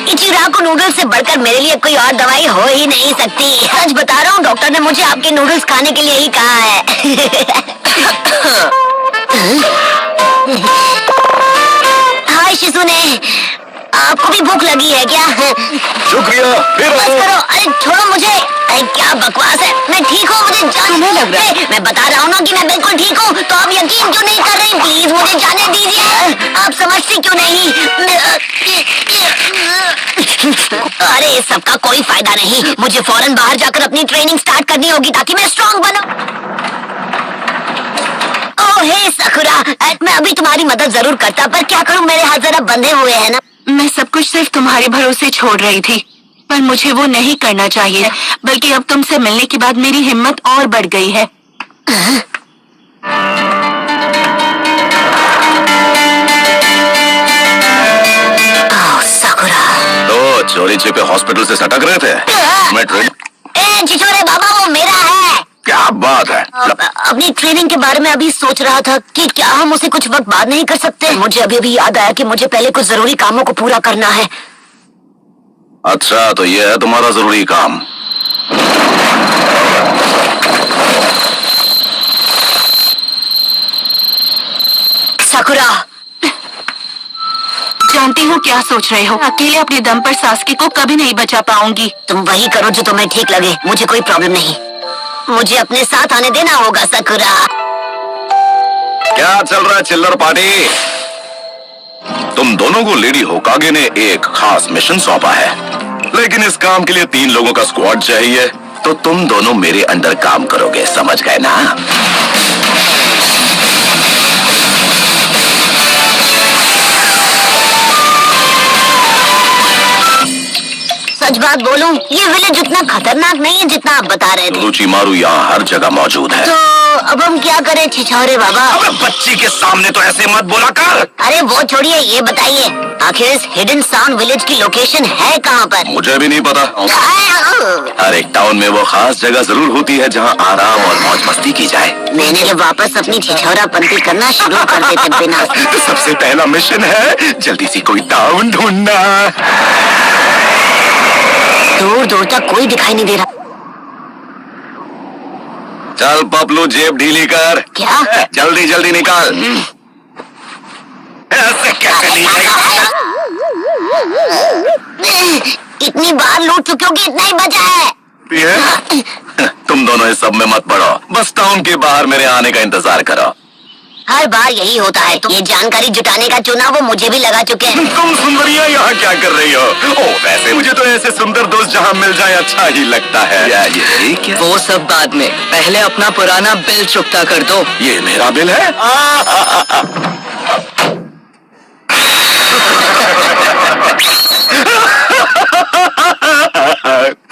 इचिरा को नूडल्स से बढ़कर मेरे लिए कोई और दवाई हो ही नहीं सकती। सच बता रहा हूँ, डॉक्टर ने मुझे आपके नूडल्स खाने के लिए ही कहा है। हाय शिजुने, आपको भी भूख लगी है क्या? शुक्रिया। बस करो, अरे छोड़ो मुझे। अरे क्या बकवास है, मैं ठीक हूँ, मुझे जाने लग रहा है। मैं बता रहा हूँ ना कि मैं बिल्कुल ठीक हूँ, तो आप यकीन क्यों नहीं कर रही? प्लीज मुझे जाने दीजिए। आप समझती क्यों नहीं? अरे सबका कोई फायदा नहीं, मुझे फौरन बाहर जाकर अपनी ट्रेनिंग स्टार्ट करनी होगी ताकि मैं स्ट्रॉन्ग बनूं। ओह हे साकुरा, मैं अभी तुम्हारी मदद जरूर करता, पर क्या करूं, मेरे हाथ जरा बंधे हुए हैं ना। मैं सब कुछ सिर्फ तुम्हारे भरोसे छोड़ रही थी, पर मुझे वो नहीं करना चाहिए, बल्कि अब तुमसे मिलने के बाद मेरी हिम्मत और बढ़ गई है। साकुरा, तो चोरी छिपे हॉस्पिटल से सटक रहे थे। मैं छिछोरे बाबा, वो मेरा है। क्या बात है? अपनी ट्रेनिंग के बारे में अभी सोच रहा था कि क्या हम उसे कुछ वक्त बाद नहीं कर सकते। मुझे अभी भी याद आया कि मुझे पहले कुछ जरूरी कामों को पूरा करना है। अच्छा, तो ये है तुम्हारा जरूरी काम। साकुरा, जानती हूँ क्या सोच रहे हो। अकेले अपने दम पर सास्की को कभी नहीं बचा पाऊंगी। तुम वही करो जो तुम्हें ठीक लगे, मुझे कोई प्रॉब्लम नहीं। मुझे अपने साथ आने देना होगा साकुरा। क्या चल रहा है चिल्लर पार्टी? तुम दोनों को लेडी होकागे ने एक खास मिशन सौंपा है, लेकिन इस काम के लिए 3 लोगों का स्क्वाड चाहिए। तो तुम दोनों मेरे अंडर काम करोगे, समझ गए ना? सच बात बोलूं, ये विलेज उतना खतरनाक नहीं है जितना आप बता रहे थे। रुचिमारू यहाँ हर जगह मौजूद है। तो अब हम क्या करें छिछोरे बाबा? अबे बच्ची के सामने तो ऐसे मत बोला कर। अरे वो छोड़िए, ये बताइए आखिर इस हिडन साउंड विलेज की लोकेशन है कहाँ पर? मुझे भी नहीं पता। हर एक टाउन में वो खास जगह जरूर होती है जहाँ आराम और मौज मस्ती की जाए। मैंने जब वापस अपनी छिछोरा पंती करना शुरू कर देते बिना। तो सबसे पहला मिशन है जल्दी से कोई टाउन ढूंढना। दूर दूर तक कोई दिखाई नहीं दे रहा। चल पपलू, जेब ढीली कर। क्या? जल्दी जल्दी निकाल। ऐसे कैसे नहीं जाएगा? इतनी बार लूट चुके हो कि इतना ही बचा है। तुम दोनों इस सब में मत पड़ो, बस टाउन के बाहर मेरे आने का इंतजार करो। हर बार यही होता है। ये जानकारी जुटाने का चुनाव वो मुझे भी लगा चुके हैं। तुम सुंदरिया यहाँ क्या कर रही हो? ओ वैसे मुझे तो ऐसे सुंदर दोस्त जहाँ मिल जाए अच्छा ही लगता है। ये क्या? वो सब बाद में, पहले अपना पुराना बिल चुकता कर दो। ये मेरा बिल है?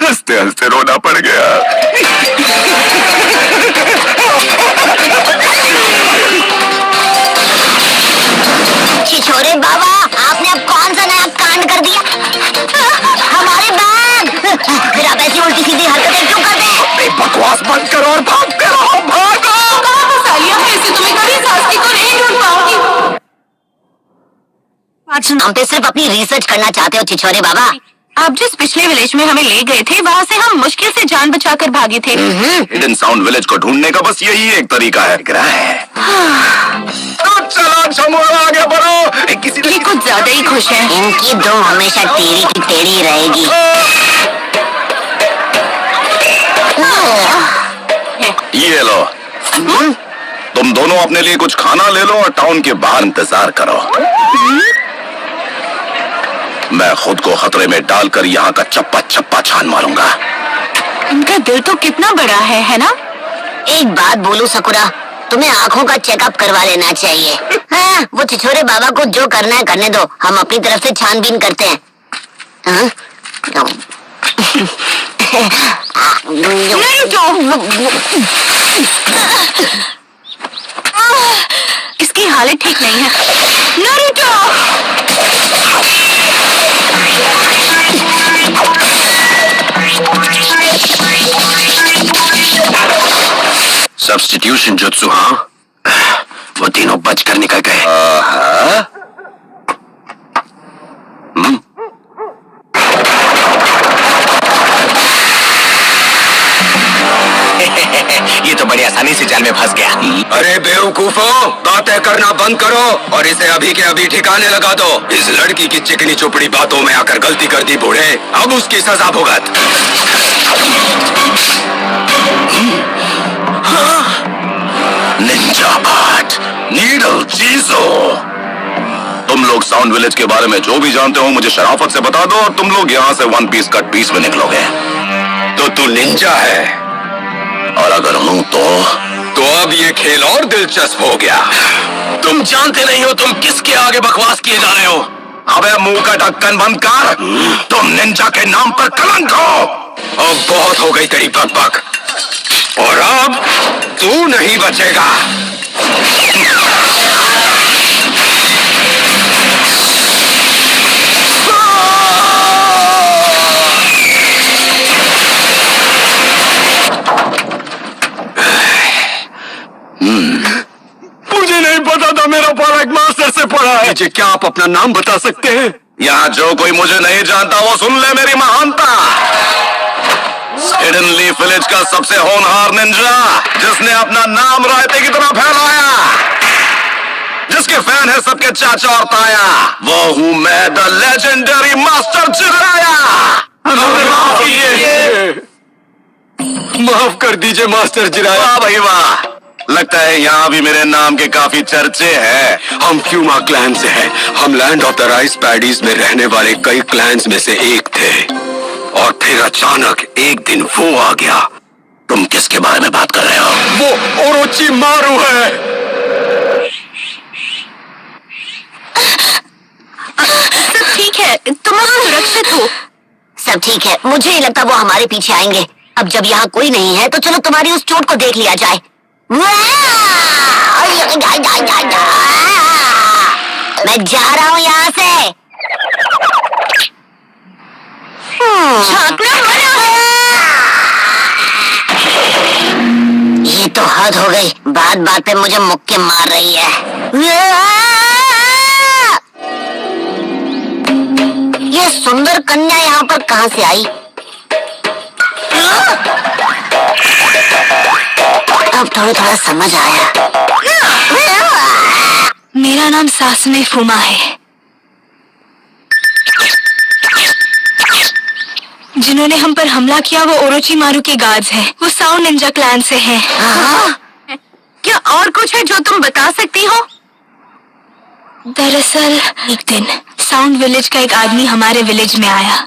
हंसते हंसते रोना पड़ गया। छिछोरे बाबा, आपने अब कौन सा नया कांड कर दिया? हमारे बैग! फिर आप ऐसी उल्टी सीधी हरकतें क्यों करते हैं? बकवास बंद करो और भागते रहो, भागो! ऐसे तुम्हें कभी सास्की को नहीं ढूंढ पाऊंगी। हम पे सिर्फ अपनी रिसर्च करना चाहते हो छिछोरे बाबा। आप जिस पिछले विलेज में हमें ले गए थे, वहाँ से हम मुश्किल से जान बचाकर भागे थे। हिडन साउंड विलेज को ढूंढने का बस यही एक तरीका है। तो चलो छमोरा, आगे बढ़ो। किसी ये कुछ ज्यादा ही खुश है। इनकी दो हमेशा टेढ़ी की टेढ़ी रहेगी। ये लो, तुम दोनों अपने लिए कुछ खाना ले लो और टाउन के बाहर इंतजार करो। मैं खुद को खतरे में डालकर यहाँ का चप्पा चप्पा छान मारूंगा। इनका दिल तो कितना बड़ा है ना? एक बात बोलूं सकुरा, तुम्हें आँखों का चेकअप करवा लेना चाहिए। हाँ, वो छिछोरे बाबा को जो करना है करने दो, हम अपनी तरफ से छानबीन करते हैं। हाँ? इसकी हालत ठीक नहीं है। नारुतो! सब्स्टिट्यूशन जुत्सु, हाँ? वो तीनों बचकर निकल गए। ये तो बड़ी आसानी से जाल में फंस गया। अरे बेवकूफो, बातें करना बंद करो और इसे अभी के अभी ठिकाने लगा दो। इस लड़की की चिकनी चुपड़ी बातों में आकर गलती कर दी बूढ़े, अब उसकी सजा भुगत। निंजा आर्ट, नीडल चीजो। तुम लोग साउंड विलेज के बारे में जो भी जानते हो मुझे शराफत से बता दो और तुम लोग यहाँ से वन पीस कट पीस में निकलोगे। तो तू निंजा है, और अगर हूं तो अब ये खेल और दिलचस्प हो गया। तुम जानते नहीं हो तुम किसके आगे बकवास किए जा रहे हो। अबे मुंह का ढक्कन बंद कर, तुम निंजा के नाम पर कलंक हो। अब बहुत हो गई तेरी बकबक, और अब तू नहीं बचेगा। मुझे नहीं पता था मेरा पालक मास्टर से पढ़ा है। मुझे क्या आप अपना नाम बता सकते हैं? यहाँ जो कोई मुझे नहीं जानता वो सुन ले मेरी महानता। हिडन लीफ विलेज का सबसे होनहार निंजा, जिसने अपना नाम रायते की तरह फैलाया, जिसके फैन है सबके चाचा और ताया, वो हूँ मैं, द लेजेंडरी मास्टर चिराया। माफ कर दीजिए मास्टर जिराया। वाह भाई वाह, लगता है यहाँ भी मेरे नाम के काफी चर्चे हैं। हम क्यूमा क्लैन से हैं। हम land of the rice paddies में रहने वाले कई क्लैंस में से एक थे, और फिर अचानक एक दिन वो आ गया। तुम किसके बारे में बात कर रहे हो? वो ओरोची मारू है। सब ठीक है, तुम अब सुरक्षित हो। सब ठीक है, मुझे नहीं लगता वो हमारे पीछे आएंगे। अब जब यहाँ कोई नहीं है तो चलो तुम्हारी उस चोट को देख लिया जाए। मैं जा रहा हूँ यहाँ से। ये तो हद हो गई, बात बात पे मुझे मुक्के मार रही है। ये सुंदर कन्या यहाँ पर कहाँ से आई? अब थोड़ा थोड़ा समझ आया। मेरा नाम सासुने फुमा है। जिन्होंने हम पर हमला किया वो ओरोची मारू के गार्ड्स हैं। वो साउंड निंजा क्लैन से हैं। क्या और कुछ है जो तुम बता सकती हो? दरअसल एक दिन साउंड विलेज का एक आदमी हमारे विलेज में आया।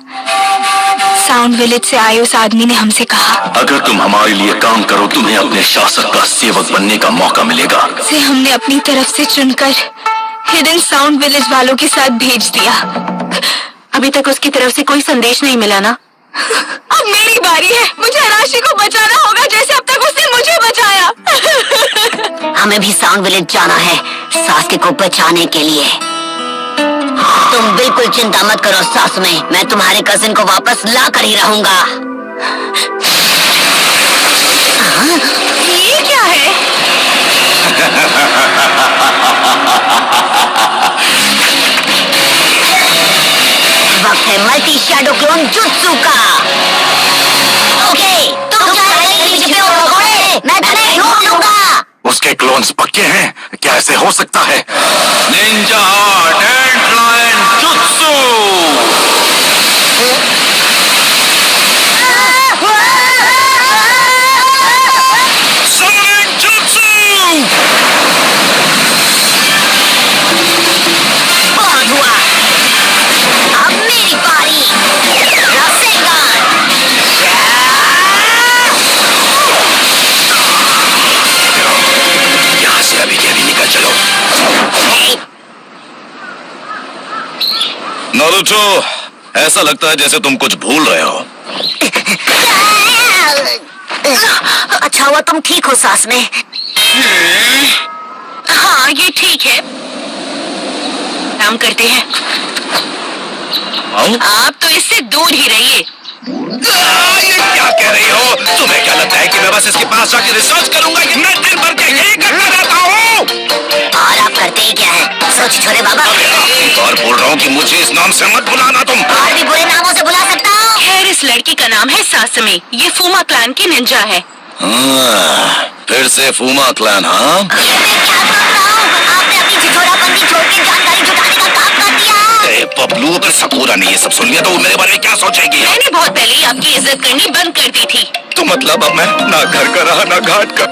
साउंड विलेज से आए उस आदमी ने हमसे कहा, अगर तुम हमारे लिए काम करो तुम्हें अपने शासक का सेवक बनने का मौका मिलेगा। से हमने अपनी तरफ से चुनकर हिडन साउंड विलेज वालों के साथ भेज दिया। अभी तक उसकी तरफ से कोई संदेश नहीं मिला ना? अब मेरी बारी है। मुझे राशि को बचाना होगा जैसे अब तक उसने मुझे बचाया। हमें भी साउंड विलेज जाना है सासके को बचाने के लिए। तुम बिल्कुल चिंता मत करो सासुमे, मैं तुम्हारे कजिन को वापस ला कर ही रहूंगा। ये क्या है? वक्त है मल्टी शैडो क्लोन जुत्सु का। ओके, तुम मैं तुम्हें ढूंढ लूंगा। उसके क्लोन्स पक्के हैं? क्या ऐसे हो सकता है? Ninja art and lion jutsu. Sonic jutsu. बहुत हुआ, अब मेरी बारी। रसेगान। यहाँ से अभी के अभी निकल चलो। नारुतो, ऐसा लगता है जैसे तुम कुछ भूल रहे हो। अच्छा हुआ तुम ठीक हो सास में। हाँ ये ठीक है, काम करते हैं। आप तो इससे दूर ही रहिए। ये क्या कह रही हो? तुम्हें क्या लगता है कि मैं बस इसके पास जाके रिसर्च करूंगा? मैं दिन भर के यही करता रहता हूँ। हंसो छिछोरे बाबा। और बोल रहा हूँ कि मुझे इस नाम से मत बुलाना तुम। और भी बुरे नामों से बुला सकता हूँ। खैर, इस लड़की का नाम है सासमी। ये फूमा क्लैन की निंजा है। फिर से फूमा क्लैन, हाँ? ये मैं क्या सुन रहा हूँ? आपने अपनी छिछोरापंती छोड़ के जानकारी जुटाने का काम कर दिया। अरे बबलू, अगर सकूरा ने ये सब सुन लिया तो वो मेरे बारे में क्या सोचेगी? मैंने बहुत पहले ही आपकी इज्जत करनी बंद कर दी थी। तो मतलब अब मैं ना घर का रहा ना घाट का।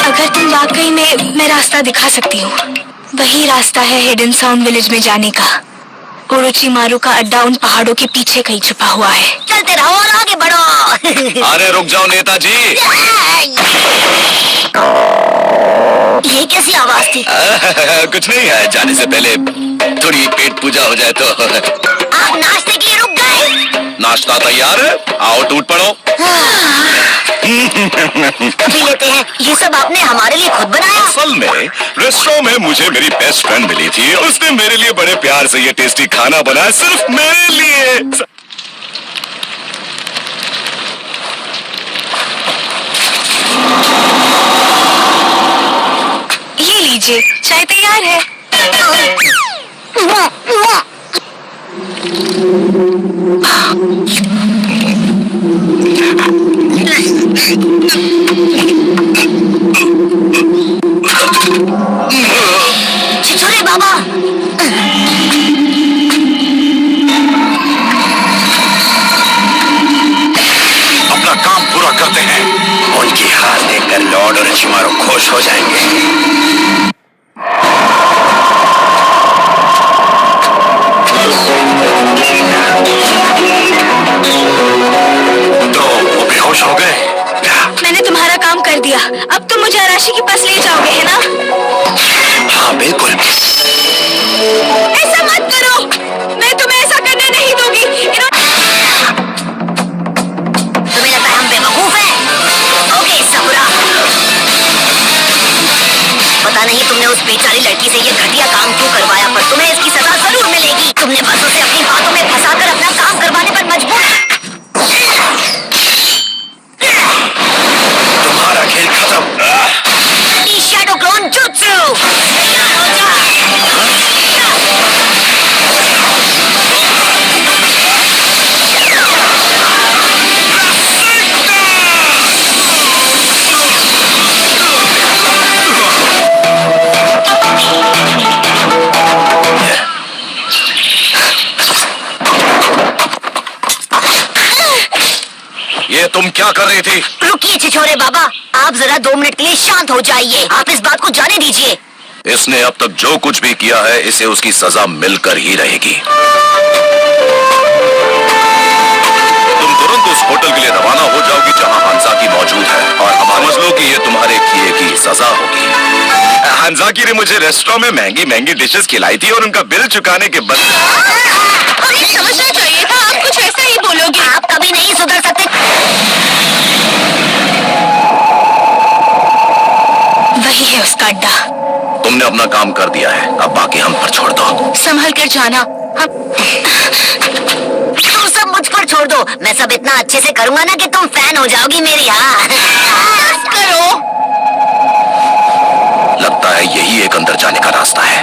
अगर तुम वाकई में मैं रास्ता दिखा सकती हूँ, वही रास्ता है हिडन साउंड विलेज में जाने का। ओरोचिमारू का अड्डा उन पहाड़ों के पीछे कहीं छुपा हुआ है। चलते रहो और आगे बढ़ो। अरे रुक जाओ नेताजी। ये कैसी आवाज थी? कुछ नहीं है, जाने से पहले थोड़ी पेट पूजा हो जाए तो। आप नाश्ते के लिए रुक गए? नाश्ता तैयार है, आओ टूट पड़ो। पी लेते हैं। ये सब आपने हमारे लिए खुद बनाया? असल में रेस्टोरेंट में मुझे मेरी बेस्ट फ्रेंड मिली थी। उसने मेरे लिए बड़े प्यार से ये टेस्टी खाना बनाया, सिर्फ मेरे लिए। ये लीजिए, चाय तैयार है। छिछोरे बाबा, अपना काम पूरा करते हैं। उनकी हार देखकर लॉर्ड और ओरोचिमारू खुश हो जाएंगे। तो वो बेहोश हो गए? मैंने तुम्हारा काम कर दिया। अब तुम मुझे अराशी के पास ले जाओगे, है ना? हाँ बिल्कुल। ऐसा मत करो, मैं तुम्हें ऐसा करने नहीं दूंगी। तुम्हें लगता है हम बेवकूफ हैं? ओके सकुरा, पता नहीं तुमने उस बेचारी लड़की से ये घटिया काम क्यों करवाया, पर तुम्हें इसकी सजा जरूर मिलेगी। तुमने बस उसे अपनी बातों में फंसाकर अपना काम करवाने पर मजबूर। तुम्हारा खेल खत्म। Shadow clone jutsu. ये तुम क्या कर रही थी? रुकिए छिछोरे बाबा, आप जरा 2 मिनट के लिए शांत हो जाइए। आप इस बात को जाने दीजिए। इसने अब तक जो कुछ भी किया है, इसे उसकी सजा मिलकर ही रहेगी। तुम तुरंत उस होटल के लिए रवाना हो जाओगी जहां हांजाकी मौजूद है, और समझ लो कि ये तुम्हारे किए की सजा होगी। हांजाकी ने मुझे रेस्टोरेंट में महंगी महंगी डिशेस खिलाई थी और उनका बिल चुकाने के बदले। मुझे समझना चाहिए था, आप कुछ ऐसा ही बोलोगे। आप कभी नहीं सुधर सकते। वही है उसका अड्डा। तुमने अपना काम कर दिया है, अब बाकी हम पर छोड़ दो। संभल कर जाना। तुम सब मुझ पर छोड़ दो। मैं सब इतना अच्छे से करूंगा ना कि तुम फैन हो जाओगी मेरी। हाँ करो। लगता है यही एक अंदर जाने का रास्ता है।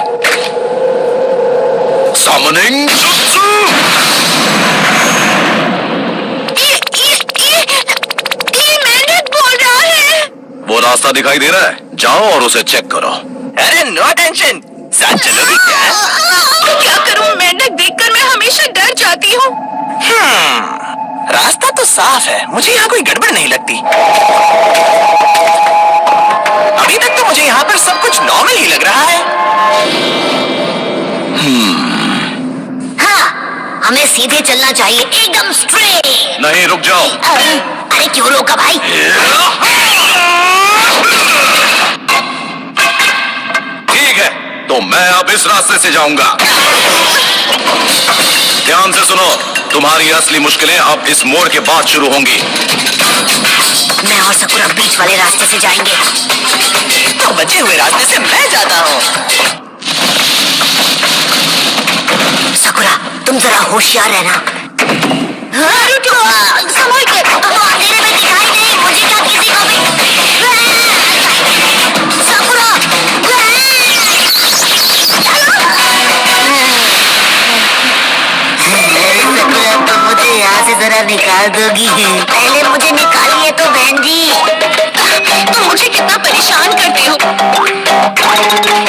Summoning Jutsu! ये मेंढक बोल रहा है। वो रास्ता दिखाई दे रहा है, जाओ और उसे चेक करो। अरे नो टेंशन, साथ चलोगी क्या? क्या करूं, मेंढक देखकर मैं हमेशा डर जाती हूँ। रास्ता तो साफ है, मुझे यहाँ कोई गड़बड़ नहीं लगती। अभी तक तो मुझे यहाँ पर सब कुछ नॉर्मल ही लग रहा है। हाँ, हमें सीधे चलना चाहिए, एकदम स्ट्रेट। नहीं, रुक जाओ। अरे क्यों रोका भाई? ठीक है, तो मैं अब इस रास्ते से जाऊंगा। ध्यान से सुनो, तुम्हारी असली मुश्किलें अब इस मोड़ के बाद शुरू होंगी। मैं और सकुरा बीच वाले रास्ते से जाएंगे। तो बचे हुए रास्ते से मैं जाता हूँ। सकुरा, तुम जरा होशियार रहना। संभल के, अंधेरे में दिखाई नहीं मुझे क्या किसी को भी। सकुरा, बाहर निकाल दोगी? पहले मुझे निकालिए तो बहन जी। तुम मुझे कितना परेशान करते हो।